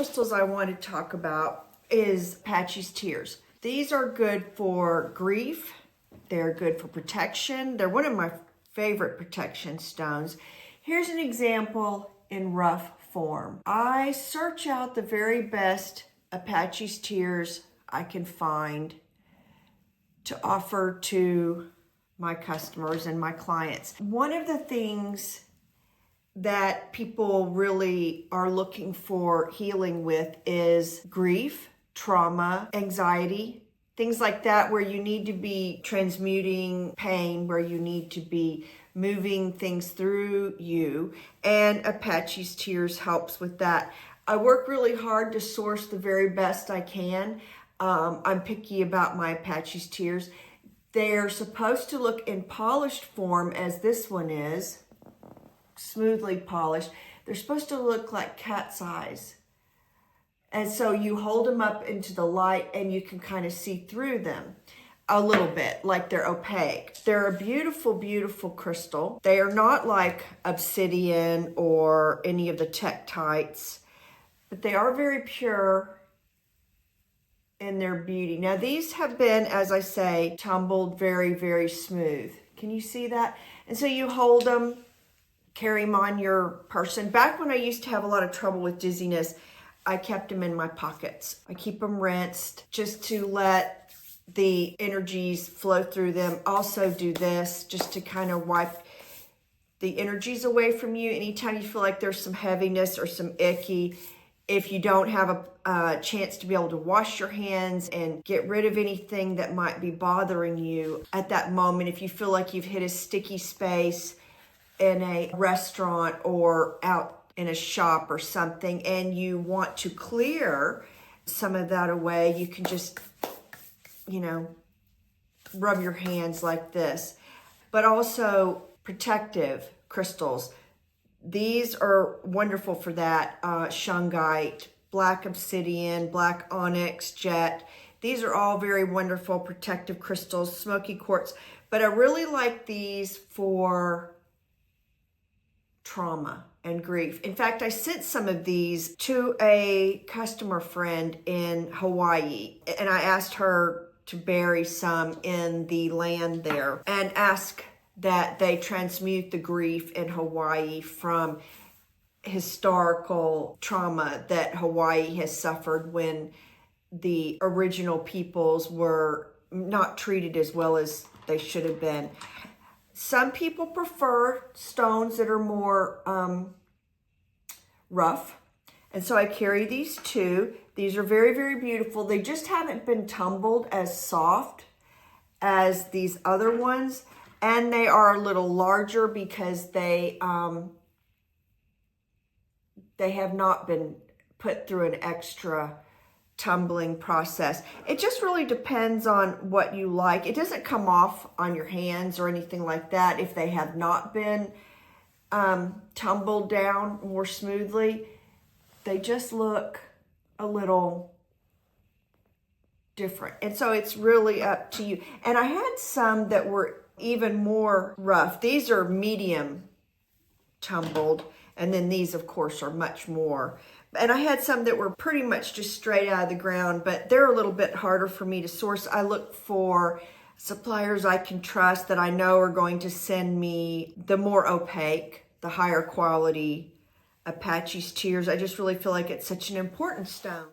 crystals I want to talk about is Apache's tears. These are good for grief. They're good for protection. They're one of my favorite protection stones. Here's an example in rough form. I search out the very best Apache's tears I can find to offer to my customers and my clients. One of the things that people really are looking for healing with is grief, trauma, anxiety, things like that, where you need to be transmuting pain, where you need to be moving things through you, and Apache's tears helps with that. I work really hard to source the very best I can. I'm picky about my Apache's tears. They're supposed to look in polished form, as this one is, smoothly polished. They're supposed to look like cat's eyes. And so you hold them up into the light and you can kind of see through them a little bit, like they're opaque. They're a beautiful, beautiful crystal. They are not like obsidian or any of the tektites, but they are very pure in their beauty. Now these have been, as I say, tumbled very, very smooth. Can you see that? And so you hold them, carry them on your person. Back when I used to have a lot of trouble with dizziness, I kept them in my pockets. I keep them rinsed just to let the energies flow through them. Also do this just to kind of wipe the energies away from you. Anytime you feel like there's some heaviness or some icky, if you don't have a chance to be able to wash your hands and get rid of anything that might be bothering you at that moment, if you feel like you've hit a sticky space in a restaurant or out in a shop or something and you want to clear some of that away, you can just, rub your hands like this. But also protective crystals. These are wonderful for that. Shungite, black obsidian, black onyx, jet. These are all very wonderful protective crystals, smoky quartz. But I really like these for trauma and grief. In fact, I sent some of these to a customer friend in Hawaii, and I asked her to bury some in the land there and ask that they transmute the grief in Hawaii from historical trauma that Hawaii has suffered when the original peoples were not treated as well as they should have been. Some people prefer stones that are more rough, and so I carry these too. These are very, very beautiful. They just haven't been tumbled as soft as these other ones, and they are a little larger because they have not been put through an extra tumbling process. It just really depends on what you like. It doesn't come off on your hands or anything like that if they have not been tumbled down more smoothly. They just look a little different. And so it's really up to you. And I had some that were even more rough. These are medium tumbled, and then these of course are much more. And I had some that were pretty much just straight out of the ground, but they're a little bit harder for me to source. I look for suppliers I can trust that I know are going to send me the more opaque, the higher quality Apache's tears. I just really feel like it's such an important stone.